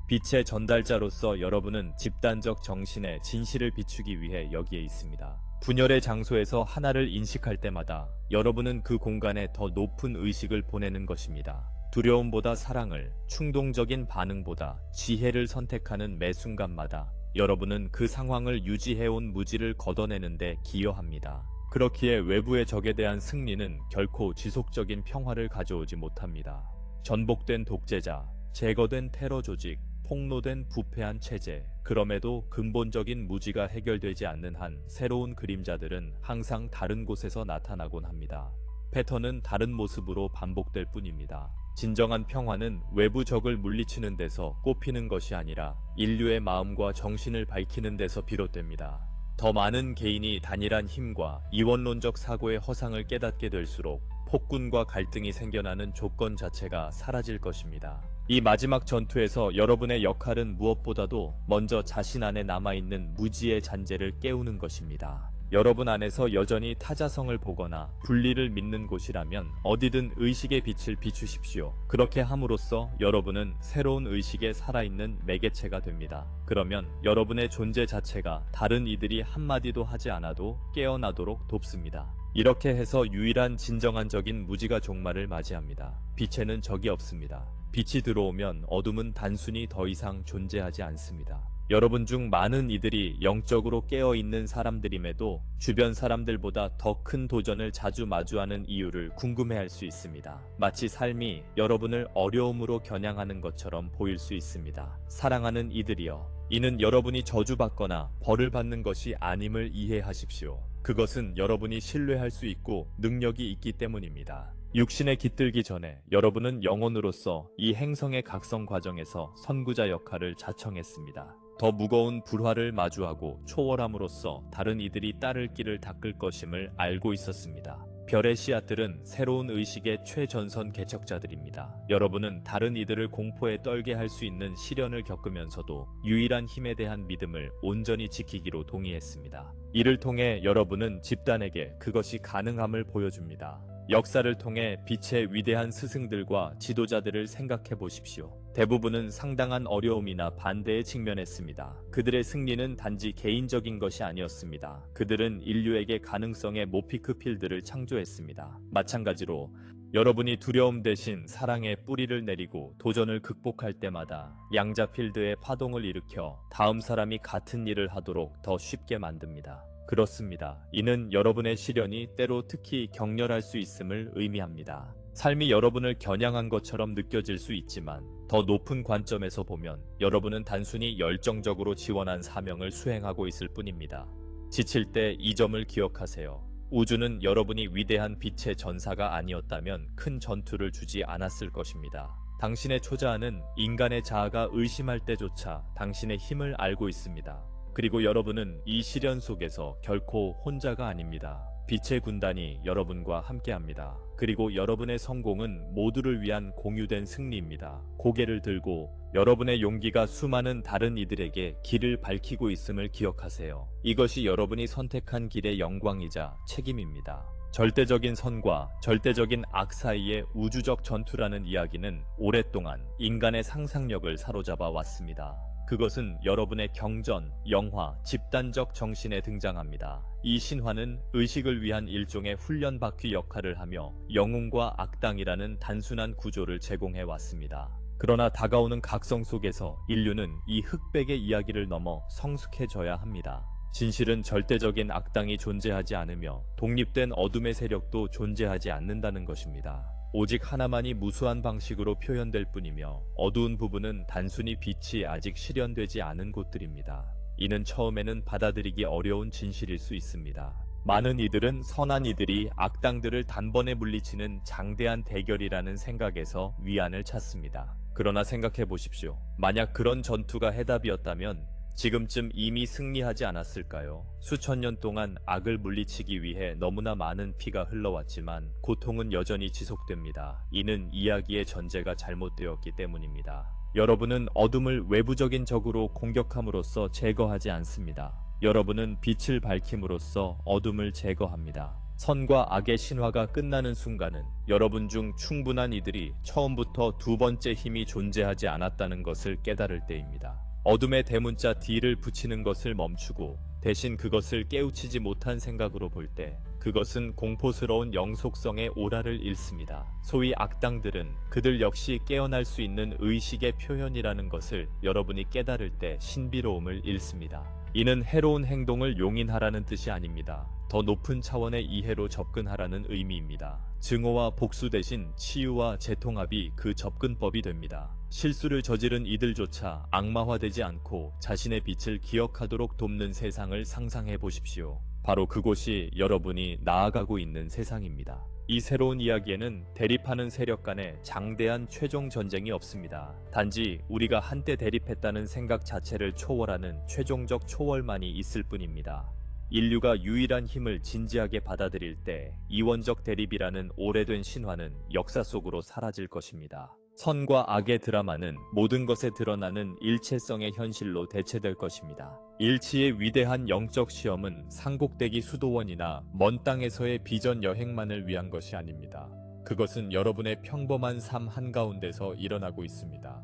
Speaker 1: 빛의 전달자로서 여러분은 집단적 정신의 진실을 비추기 위해 여기에 있습니다. 분열의 장소에서 하나를 인식할 때마다 여러분은 그 공간에 더 높은 의식을 보내는 것입니다. 두려움보다 사랑을, 충동적인 반응보다 지혜를 선택하는 매 순간마다 여러분은 그 상황을 유지해온 무지를 걷어내는 데 기여합니다. 그렇기에 외부의 적에 대한 승리는 결코 지속적인 평화를 가져오지 못합니다. 전복된 독재자, 제거된 테러 조직, 폭로된 부패한 체제, 그럼에도 근본적인 무지가 해결되지 않는 한 새로운 그림자들은 항상 다른 곳에서 나타나곤 합니다. 패턴은 다른 모습으로 반복될 뿐입니다. 진정한 평화는 외부 적을 물리치는 데서 꽃피는 것이 아니라 인류의 마음과 정신을 밝히는 데서 비롯됩니다. 더 많은 개인이 단일한 힘과 이원론적 사고의 허상을 깨닫게 될수록 폭군과 갈등이 생겨나는 조건 자체가 사라질 것입니다. 이 마지막 전투에서 여러분의 역할은 무엇보다도 먼저 자신 안에 남아있는 무지의 잔재를 깨우는 것입니다. 여러분 안에서 여전히 타자성을 보거나 분리를 믿는 곳이라면 어디든 의식의 빛을 비추십시오. 그렇게 함으로써 여러분은 새로운 의식에 살아있는 매개체가 됩니다. 그러면 여러분의 존재 자체가 다른 이들이 한마디도 하지 않아도 깨어나도록 돕습니다. 이렇게 해서 유일한 진정한 적인 무지가 종말을 맞이합니다. 빛에는 적이 없습니다. 빛이 들어오면 어둠은 단순히 더 이상 존재하지 않습니다. 여러분 중 많은 이들이 영적으로 깨어있는 사람들임에도 주변 사람들보다 더 큰 도전을 자주 마주하는 이유를 궁금해할 수 있습니다. 마치 삶이 여러분을 어려움으로 겨냥하는 것처럼 보일 수 있습니다. 사랑하는 이들이여, 이는 여러분이 저주받거나 벌을 받는 것이 아님을 이해하십시오. 그것은 여러분이 신뢰할 수 있고 능력이 있기 때문입니다. 육신에 깃들기 전에 여러분은 영혼으로서 이 행성의 각성 과정에서 선구자 역할을 자청했습니다. 더 무거운 불화를 마주하고 초월함으로써 다른 이들이 따를 길을 닦을 것임을 알고 있었습니다. 별의 씨앗들은 새로운 의식의 최전선 개척자들입니다. 여러분은 다른 이들을 공포에 떨게 할 수 있는 시련을 겪으면서도 유일한 힘에 대한 믿음을 온전히 지키기로 동의했습니다. 이를 통해 여러분은 집단에게 그것이 가능함을 보여줍니다. 역사를 통해 빛의 위대한 스승들과 지도자들을 생각해 보십시오. 대부분은 상당한 어려움이나 반대에 직면했습니다. 그들의 승리는 단지 개인적인 것이 아니었습니다. 그들은 인류에게 가능성의 모피크 필드를 창조했습니다. 마찬가지로 여러분이 두려움 대신 사랑의 뿌리를 내리고 도전을 극복할 때마다 양자 필드의 파동을 일으켜 다음 사람이 같은 일을 하도록 더 쉽게 만듭니다. 그렇습니다. 이는 여러분의 시련이 때로 특히 격렬할 수 있음을 의미합니다. 삶이 여러분을 겨냥한 것처럼 느껴질 수 있지만 더 높은 관점에서 보면 여러분은 단순히 열정적으로 지원한 사명을 수행하고 있을 뿐입니다. 지칠 때 이 점을 기억하세요. 우주는 여러분이 위대한 빛의 전사가 아니었다면 큰 전투를 주지 않았을 것입니다. 당신의 초자아는 인간의 자아가 의심할 때조차 당신의 힘을 알고 있습니다. 그리고 여러분은 이 시련 속에서 결코 혼자가 아닙니다. 빛의 군단이 여러분과 함께합니다. 그리고 여러분의 성공은 모두를 위한 공유된 승리입니다. 고개를 들고 여러분의 용기가 수많은 다른 이들에게 길을 밝히고 있음을 기억하세요. 이것이 여러분이 선택한 길의 영광이자 책임입니다. 절대적인 선과 절대적인 악 사이의 우주적 전투라는 이야기는 오랫동안 인간의 상상력을 사로잡아 왔습니다. 그것은 여러분의 경전, 영화, 집단적 정신에 등장합니다. 이 신화는 의식을 위한 일종의 훈련 바퀴 역할을 하며 영웅과 악당이라는 단순한 구조를 제공해 왔습니다. 그러나 다가오는 각성 속에서 인류는 이 흑백의 이야기를 넘어 성숙해져야 합니다. 진실은 절대적인 악당이 존재하지 않으며 독립된 어둠의 세력도 존재하지 않는다는 것입니다. 오직 하나만이 무수한 방식으로 표현될 뿐이며 어두운 부분은 단순히 빛이 아직 실현되지 않은 곳들입니다. 이는 처음에는 받아들이기 어려운 진실일 수 있습니다. 많은 이들은 선한 이들이 악당들을 단번에 물리치는 장대한 대결이라는 생각에서 위안을 찾습니다. 그러나 생각해 보십시오. 만약 그런 전투가 해답이었다면 지금쯤 이미 승리하지 않았을까요? 수천 년 동안 악을 물리치기 위해 너무나 많은 피가 흘러왔지만 고통은 여전히 지속됩니다. 이는 이야기의 전제가 잘못되었기 때문입니다. 여러분은 어둠을 외부적인 적으로 공격함으로써 제거하지 않습니다. 여러분은 빛을 밝힘으로써 어둠을 제거합니다. 선과 악의 신화가 끝나는 순간은 여러분 중 충분한 이들이 처음부터 두 번째 힘이 존재하지 않았다는 것을 깨달을 때입니다. 어둠의 대문자 D를 붙이는 것을 멈추고 대신 그것을 깨우치지 못한 생각으로 볼 때 그것은 공포스러운 영속성의 오라를 잃습니다. 소위 악당들은 그들 역시 깨어날 수 있는 의식의 표현이라는 것을 여러분이 깨달을 때 신비로움을 잃습니다. 이는 해로운 행동을 용인하라는 뜻이 아닙니다. 더 높은 차원의 이해로 접근하라는 의미입니다. 증오와 복수 대신 치유와 재통합이 그 접근법이 됩니다. 실수를 저지른 이들조차 악마화되지 않고 자신의 빛을 기억하도록 돕는 세상을 상상해 보십시오. 바로 그곳이 여러분이 나아가고 있는 세상입니다. 이 새로운 이야기에는 대립하는 세력 간의 장대한 최종 전쟁이 없습니다. 단지 우리가 한때 대립했다는 생각 자체를 초월하는 최종적 초월만이 있을 뿐입니다. 인류가 유일한 힘을 진지하게 받아들일 때 이원적 대립이라는 오래된 신화는 역사 속으로 사라질 것입니다. 선과 악의 드라마는 모든 것에 드러나는 일체성의 현실로 대체될 것입니다. 일치의 위대한 영적 시험은 상곡대기 수도원이나 먼 땅에서의 비전 여행만을 위한 것이 아닙니다. 그것은 여러분의 평범한 삶 한가운데서 일어나고 있습니다.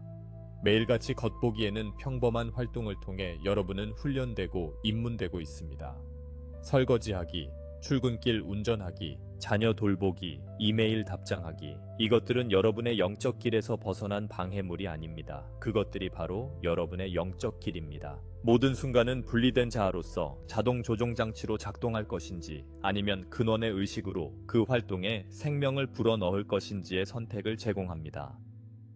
Speaker 1: 매일같이 겉보기에는 평범한 활동을 통해 여러분은 훈련되고 입문되고 있습니다. 설거지하기, 출근길 운전하기, 자녀 돌보기, 이메일 답장하기, 이것들은 여러분의 영적 길에서 벗어난 방해물이 아닙니다. 그것들이 바로 여러분의 영적 길입니다. 모든 순간은 분리된 자아로서 자동 조종 장치로 작동할 것인지 아니면 근원의 의식으로 그 활동에 생명을 불어넣을 것인지의 선택을 제공합니다.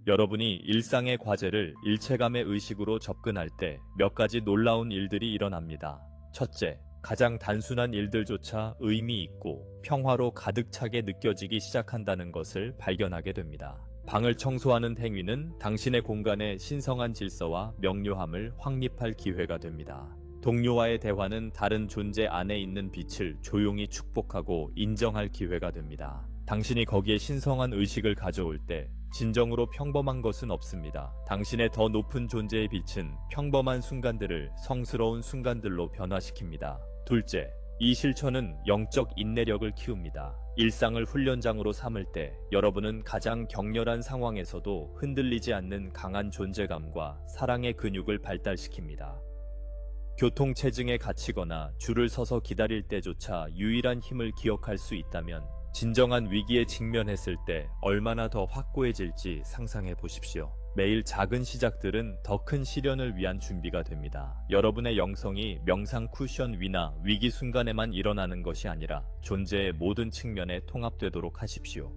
Speaker 1: 여러분이 일상의 과제를 일체감의 의식으로 접근할 때 몇 가지 놀라운 일들이 일어납니다. 첫째, 가장 단순한 일들조차 의미 있고 평화로 가득 차게 느껴지기 시작한다는 것을 발견하게 됩니다. 방을 청소하는 행위는 당신의 공간의 신성한 질서와 명료함을 확립할 기회가 됩니다. 동료와의 대화는 다른 존재 안에 있는 빛을 조용히 축복하고 인정할 기회가 됩니다. 당신이 거기에 신성한 의식을 가져올 때 진정으로 평범한 것은 없습니다. 당신의 더 높은 존재의 빛은 평범한 순간들을 성스러운 순간들로 변화시킵니다. 둘째, 이 실천은 영적 인내력을 키웁니다. 일상을 훈련장으로 삼을 때 여러분은 가장 격렬한 상황에서도 흔들리지 않는 강한 존재감과 사랑의 근육을 발달시킵니다. 교통체증에 갇히거나 줄을 서서 기다릴 때조차 유일한 힘을 기억할 수 있다면 진정한 위기에 직면했을 때 얼마나 더 확고해질지 상상해 보십시오. 매일 작은 시작들은 더 큰 시련을 위한 준비가 됩니다. 여러분의 영성이 명상 쿠션 위나 위기 순간에만 일어나는 것이 아니라 존재의 모든 측면에 통합되도록 하십시오.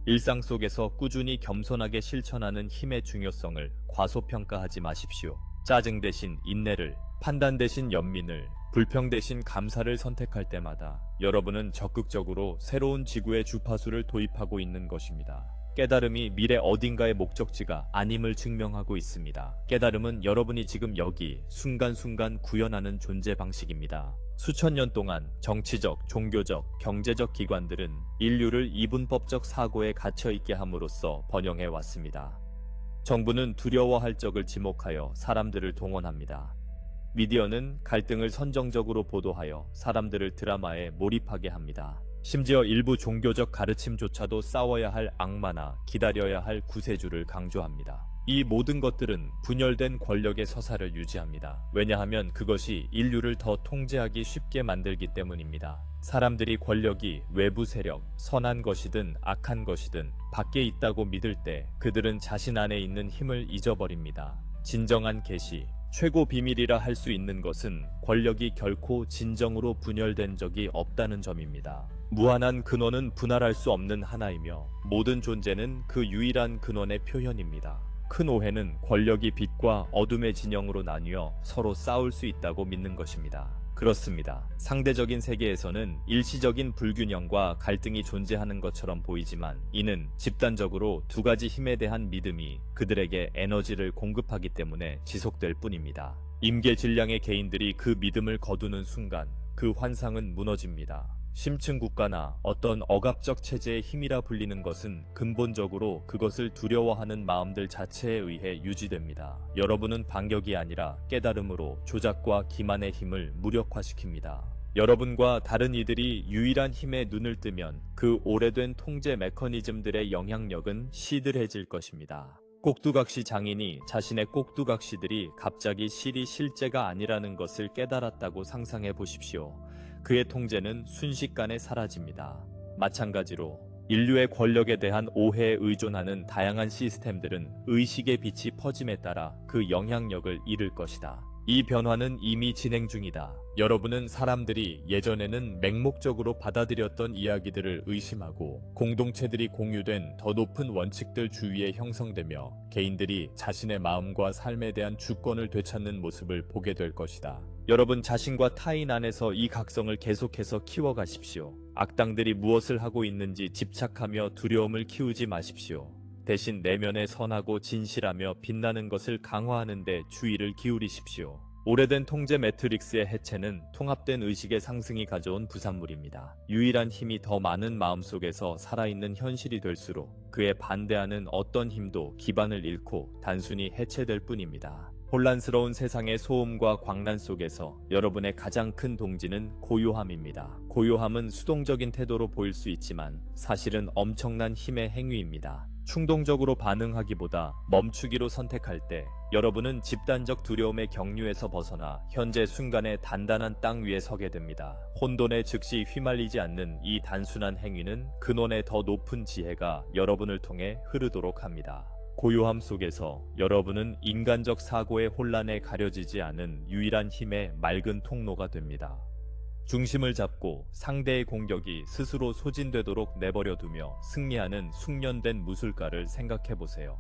Speaker 1: 일상 속에서 꾸준히 겸손하게 실천하는 힘의 중요성을 과소평가하지 마십시오. 짜증 대신 인내를, 판단 대신 연민을, 불평 대신 감사를 선택할 때마다 여러분은 적극적으로 새로운 지구의 주파수를 도입하고 있는 것입니다. 깨달음이 미래 어딘가의 목적지가 아님을 증명하고 있습니다. 깨달음은 여러분이 지금 여기 순간순간 구현하는 존재 방식입니다. 수천 년 동안 정치적, 종교적, 경제적 기관들은 인류를 이분법적 사고에 갇혀있게 함으로써 번영해 왔습니다. 정부는 두려워할 적을 지목하여 사람들을 동원합니다. 미디어는 갈등을 선정적으로 보도하여 사람들을 드라마에 몰입하게 합니다. 심지어 일부 종교적 가르침조차도 싸워야 할 악마나 기다려야 할 구세주를 강조합니다. 이 모든 것들은 분열된 권력의 서사를 유지합니다. 왜냐하면 그것이 인류를 더 통제하기 쉽게 만들기 때문입니다. 사람들이 권력이 외부 세력, 선한 것이든 악한 것이든 밖에 있다고 믿을 때 그들은 자신 안에 있는 힘을 잊어버립니다. 진정한 계시, 최고 비밀이라 할 수 있는 것은 권력이 결코 진정으로 분열된 적이 없다는 점입니다. 무한한 근원은 분할할 수 없는 하나이며 모든 존재는 그 유일한 근원의 표현입니다. 큰 오해는 권력이 빛과 어둠의 진영으로 나뉘어 서로 싸울 수 있다고 믿는 것입니다. 그렇습니다. 상대적인 세계에서는 일시적인 불균형과 갈등이 존재하는 것처럼 보이지만 이는 집단적으로 두 가지 힘에 대한 믿음이 그들에게 에너지를 공급하기 때문에 지속될 뿐입니다. 임계질량의 개인들이 그 믿음을 거두는 순간 그 환상은 무너집니다. 심층 국가나 어떤 억압적 체제의 힘이라 불리는 것은 근본적으로 그것을 두려워하는 마음들 자체에 의해 유지됩니다. 여러분은 반격이 아니라 깨달음으로 조작과 기만의 힘을 무력화시킵니다. 여러분과 다른 이들이 유일한 힘에 눈을 뜨면 그 오래된 통제 메커니즘들의 영향력은 시들해질 것입니다. 꼭두각시 장인이 자신의 꼭두각시들이 갑자기 실이 실제가 아니라는 것을 깨달았다고 상상해 보십시오. 그의 통제는 순식간에 사라집니다. 마찬가지로 인류의 권력에 대한 오해에 의존하는 다양한 시스템들은 의식의 빛이 퍼짐에 따라 그 영향력을 잃을 것이다. 이 변화는 이미 진행 중이다. 여러분은 사람들이 예전에는 맹목적으로 받아들였던 이야기들을 의심하고 공동체들이 공유된 더 높은 원칙들 주위에 형성되며 개인들이 자신의 마음과 삶에 대한 주권을 되찾는 모습을 보게 될 것이다. 여러분 자신과 타인 안에서 이 각성을 계속해서 키워가십시오. 악당들이 무엇을 하고 있는지 집착하며 두려움을 키우지 마십시오. 대신 내면에 선하고 진실하며 빛나는 것을 강화하는 데 주의를 기울이십시오. 오래된 통제 매트릭스의 해체는 통합된 의식의 상승이 가져온 부산물입니다. 유일한 힘이 더 많은 마음속에서 살아있는 현실이 될수록 그에 반대하는 어떤 힘도 기반을 잃고 단순히 해체될 뿐입니다. 혼란스러운 세상의 소음과 광란 속에서 여러분의 가장 큰 동지는 고요함입니다. 고요함은 수동적인 태도로 보일 수 있지만 사실은 엄청난 힘의 행위입니다. 충동적으로 반응하기보다 멈추기로 선택할 때 여러분은 집단적 두려움의 경류에서 벗어나 현재 순간의 단단한 땅 위에 서게 됩니다. 혼돈에 즉시 휘말리지 않는 이 단순한 행위는 근원의 더 높은 지혜가 여러분을 통해 흐르도록 합니다. 고요함 속에서 여러분은 인간적 사고의 혼란에 가려지지 않은 유일한 힘의 맑은 통로가 됩니다. 중심을 잡고 상대의 공격이 스스로 소진되도록 내버려두며 승리하는 숙련된 무술가를 생각해보세요.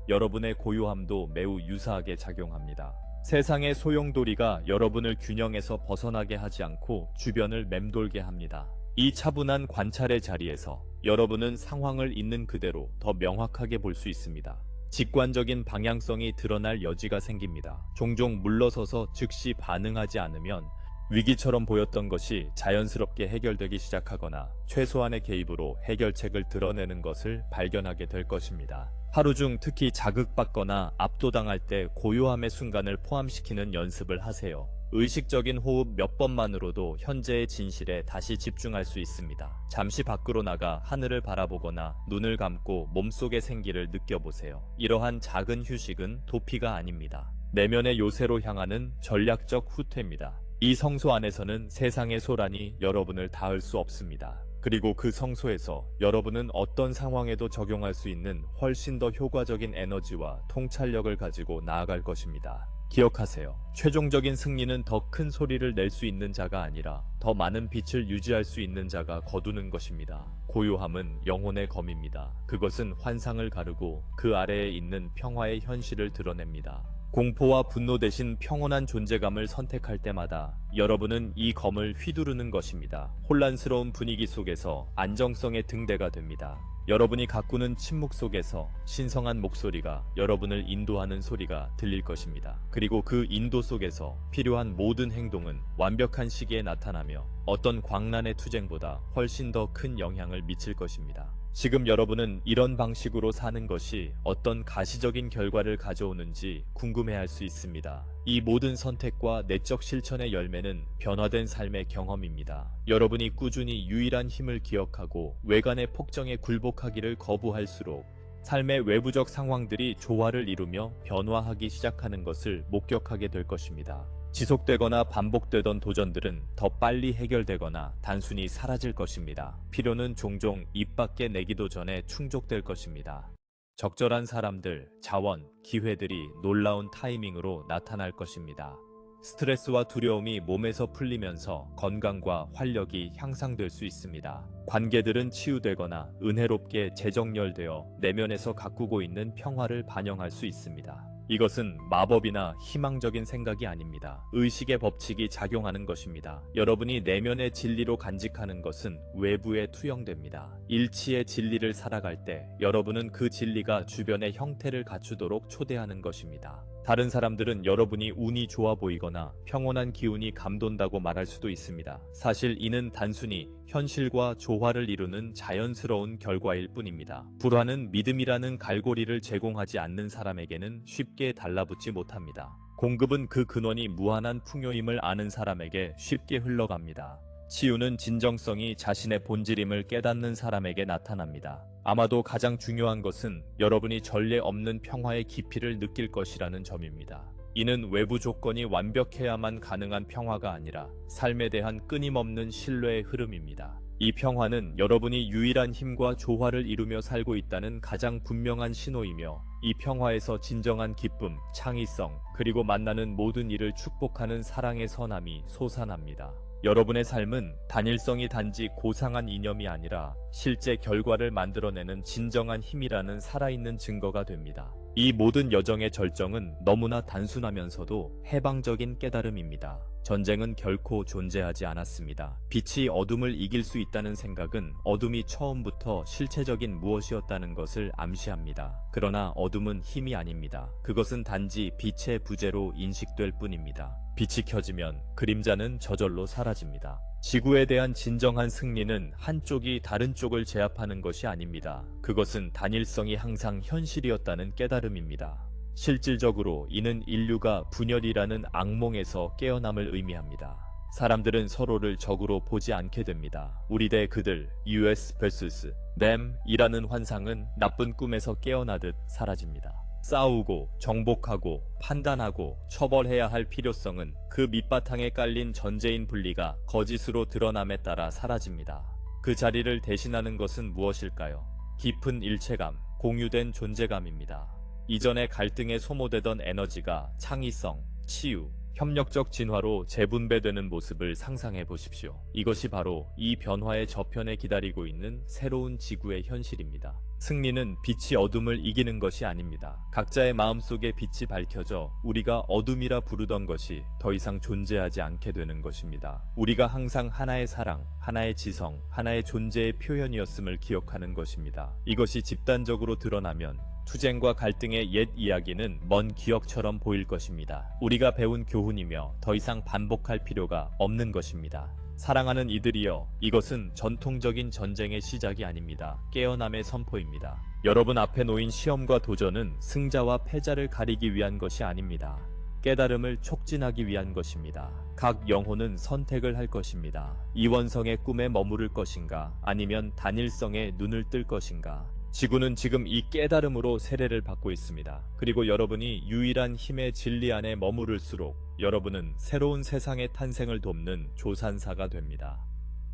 Speaker 1: 여러분의 고요함도 매우 유사하게 작용합니다. 세상의 소용돌이가 여러분을 균형에서 벗어나게 하지 않고 주변을 맴돌게 합니다. 이 차분한 관찰의 자리에서 여러분은 상황을 있는 그대로 더 명확하게 볼 수 있습니다. 직관적인 방향성이 드러날 여지가 생깁니다. 종종 물러서서 즉시 반응하지 않으면 위기처럼 보였던 것이 자연스럽게 해결되기 시작하거나 최소한의 개입으로 해결책을 드러내는 것을 발견하게 될 것입니다. 하루 중 특히 자극받거나 압도당할 때 고요함의 순간을 포함시키는 연습을 하세요. 의식적인 호흡 몇 번만으로도 현재의 진실에 다시 집중할 수 있습니다. 잠시 밖으로 나가 하늘을 바라보거나 눈을 감고 몸속의 생기를 느껴보세요. 이러한 작은 휴식은 도피가 아닙니다. 내면의 요새로 향하는 전략적 후퇴입니다. 이 성소 안에서는 세상의 소란이 여러분을 닿을 수 없습니다. 그리고 그 성소에서 여러분은 어떤 상황에도 적용할 수 있는 훨씬 더 효과적인 에너지와 통찰력을 가지고 나아갈 것입니다. 기억하세요. 최종적인 승리는 더 큰 소리를 낼 수 있는 자가 아니라 더 많은 빛을 유지할 수 있는 자가 거두는 것입니다. 고요함은 영혼의 검입니다. 그것은 환상을 가르고 그 아래에 있는 평화의 현실을 드러냅니다. 공포와 분노 대신 평온한 존재감을 선택할 때마다 여러분은 이 검을 휘두르는 것입니다. 혼란스러운 분위기 속에서 안정성의 등대가 됩니다. 여러분이 가꾸는 침묵 속에서 신성한 목소리가 여러분을 인도하는 소리가 들릴 것입니다. 그리고 그 인도 속에서 필요한 모든 행동은 완벽한 시기에 나타나며 어떤 광란의 투쟁보다 훨씬 더 큰 영향을 미칠 것입니다. 지금 여러분은 이런 방식으로 사는 것이 어떤 가시적인 결과를 가져오는지 궁금해할 수 있습니다. 이 모든 선택과 내적 실천의 열매는 변화된 삶의 경험입니다. 여러분이 꾸준히 유일한 힘을 기억하고 외관의 폭정에 굴복하기를 거부할수록 삶의 외부적 상황들이 조화를 이루며 변화하기 시작하는 것을 목격하게 될 것입니다. 지속되거나 반복되던 도전들은 더 빨리 해결되거나 단순히 사라질 것입니다. 필요는 종종 입 밖에 내기도 전에 충족될 것입니다. 적절한 사람들, 자원, 기회들이 놀라운 타이밍으로 나타날 것입니다. 스트레스와 두려움이 몸에서 풀리면서 건강과 활력이 향상될 수 있습니다. 관계들은 치유되거나 은혜롭게 재정렬되어 내면에서 가꾸고 있는 평화를 반영할 수 있습니다. 이것은 마법이나 희망적인 생각이 아닙니다. 의식의 법칙이 작용하는 것입니다. 여러분이 내면의 진리로 간직하는 것은 외부에 투영됩니다. 일치의 진리를 살아갈 때 여러분은 그 진리가 주변의 형태를 갖추도록 초대하는 것입니다. 다른 사람들은 여러분이 운이 좋아 보이거나 평온한 기운이 감돈다고 말할 수도 있습니다. 사실 이는 단순히 현실과 조화를 이루는 자연스러운 결과일 뿐입니다. 불화는 믿음이라는 갈고리를 제공하지 않는 사람에게는 쉽게 달라붙지 못합니다. 공급은 그 근원이 무한한 풍요임을 아는 사람에게 쉽게 흘러갑니다. 치유는 진정성이 자신의 본질임을 깨닫는 사람에게 나타납니다. 아마도 가장 중요한 것은 여러분이 전례 없는 평화의 깊이를 느낄 것이라는 점입니다. 이는 외부 조건이 완벽해야만 가능한 평화가 아니라 삶에 대한 끊임없는 신뢰의 흐름입니다. 이 평화는 여러분이 유일한 힘과 조화를 이루며 살고 있다는 가장 분명한 신호이며 이 평화에서 진정한 기쁨, 창의성, 그리고 만나는 모든 일을 축복하는 사랑의 선함이 솟아납니다. 여러분의 삶은 단일성이 단지 고상한 이념이 아니라 실제 결과를 만들어내는 진정한 힘이라는 살아있는 증거가 됩니다. 이 모든 여정의 절정은 너무나 단순하면서도 해방적인 깨달음입니다. 전쟁은 결코 존재하지 않았습니다. 빛이 어둠을 이길 수 있다는 생각은 어둠이 처음부터 실체적인 무엇이었다는 것을 암시합니다. 그러나 어둠은 힘이 아닙니다. 그것은 단지 빛의 부재로 인식될 뿐입니다. 빛이 켜지면 그림자는 저절로 사라집니다. 지구에 대한 진정한 승리는 한쪽이 다른 쪽을 제압하는 것이 아닙니다. 그것은 단일성이 항상 현실이었다는 깨달음입니다. 실질적으로 이는 인류가 분열이라는 악몽에서 깨어남을 의미합니다. 사람들은 서로를 적으로 보지 않게 됩니다. 우리 대 그들, US vs them이라는 환상은 나쁜 꿈에서 깨어나듯 사라집니다. 싸우고 정복하고 판단하고 처벌해야 할 필요성은 그 밑바탕에 깔린 전제인 분리가 거짓으로 드러남에 따라 사라집니다. 그 자리를 대신하는 것은 무엇일까요? 깊은 일체감, 공유된 존재감입니다. 이전의 갈등에 소모되던 에너지가 창의성, 치유, 협력적 진화로 재분배되는 모습을 상상해 보십시오. 이것이 바로 이 변화의 저편에 기다리고 있는 새로운 지구의 현실입니다. 승리는 빛이 어둠을 이기는 것이 아닙니다. 각자의 마음속에 빛이 밝혀져 우리가 어둠이라 부르던 것이 더 이상 존재하지 않게 되는 것입니다. 우리가 항상 하나의 사랑, 하나의 지성, 하나의 존재의 표현이었음을 기억하는 것입니다. 이것이 집단적으로 드러나면 투쟁과 갈등의 옛 이야기는 먼 기억처럼 보일 것입니다. 우리가 배운 교훈이며 더 이상 반복할 필요가 없는 것입니다. 사랑하는 이들이여, 이것은 전통적인 전쟁의 시작이 아닙니다. 깨어남의 선포입니다. 여러분 앞에 놓인 시험과 도전은 승자와 패자를 가리기 위한 것이 아닙니다. 깨달음을 촉진하기 위한 것입니다. 각 영혼은 선택을 할 것입니다. 이원성의 꿈에 머무를 것인가, 아니면 단일성에 눈을 뜰 것인가. 지구는 지금 이 깨달음으로 세례를 받고 있습니다. 그리고 여러분이 유일한 힘의 진리 안에 머무를수록 여러분은 새로운 세상의 탄생을 돕는 조산사가 됩니다.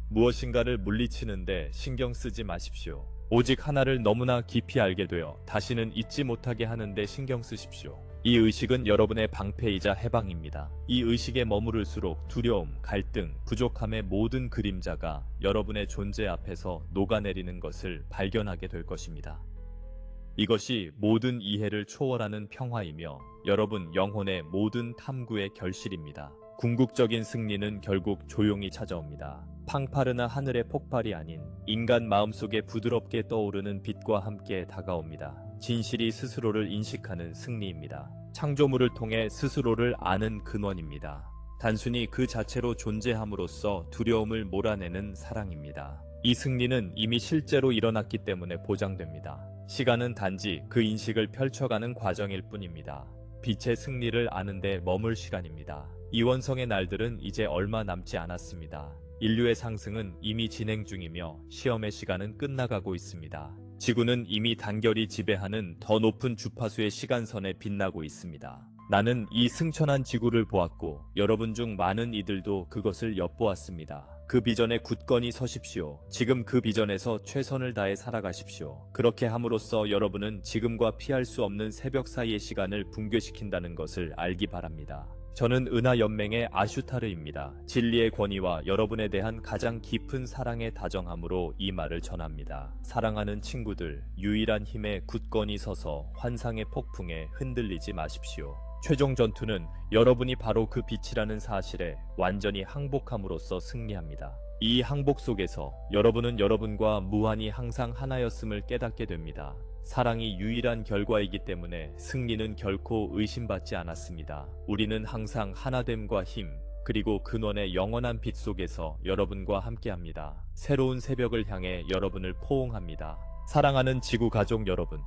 Speaker 1: 무엇인가를 물리치는데 신경 쓰지 마십시오. 오직 하나를 너무나 깊이 알게 되어 다시는 잊지 못하게 하는데 신경 쓰십시오. 이 의식은 여러분의 방패이자 해방입니다. 이 의식에 머무를수록 두려움, 갈등, 부족함의 모든 그림자가 여러분의 존재 앞에서 녹아내리는 것을 발견하게 될 것입니다. 이것이 모든 이해를 초월하는 평화이며 여러분 영혼의 모든 탐구의 결실입니다. 궁극적인 승리는 결국 조용히 찾아옵니다. 팡파르나 하늘의 폭발이 아닌 인간 마음속에 부드럽게 떠오르는 빛과 함께 다가옵니다. 진실이 스스로를 인식하는 승리입니다. 창조물을 통해 스스로를 아는 근원입니다. 단순히 그 자체로 존재함으로써 두려움을 몰아내는 사랑입니다. 이 승리는 이미 실제로 일어났기 때문에 보장됩니다. 시간은 단지 그 인식을 펼쳐가는 과정일 뿐입니다. 빛의 승리를 아는데 머물 시간입니다. 이원성의 날들은 이제 얼마 남지 않았습니다. 인류의 상승은 이미 진행 중이며 시험의 시간은 끝나가고 있습니다. 지구는 이미 단결이 지배하는 더 높은 주파수의 시간선에 빛나고 있습니다. 나는 이 승천한 지구를 보았고 여러분 중 많은 이들도 그것을 엿보았습니다. 그 비전에 굳건히 서십시오. 지금 그 비전에서 최선을 다해 살아가십시오. 그렇게 함으로써 여러분은 지금과 피할 수 없는 새벽 사이의 시간을 붕괴시킨다는 것을 알기 바랍니다. 저는 은하연맹의 아슈타르입니다. 진리의 권위와 여러분에 대한 가장 깊은 사랑의 다정함으로 이 말을 전합니다. 사랑하는 친구들, 유일한 힘에 굳건히 서서 환상의 폭풍에 흔들리지 마십시오. 최종 전투는 여러분이 바로 그 빛이라는 사실에 완전히 항복함으로써 승리합니다. 이 항복 속에서 여러분은 여러분과 무한히 항상 하나였음을 깨닫게 됩니다. 사랑이 유일한 결과이기 때문에 승리는 결코 의심받지 않았습니다. 우리는 항상 하나됨과 힘, 그리고 근원의 영원한 빛 속에서 여러분과 함께합니다. 새로운 새벽을 향해 여러분을 포옹합니다. 사랑하는 지구 가족 여러분.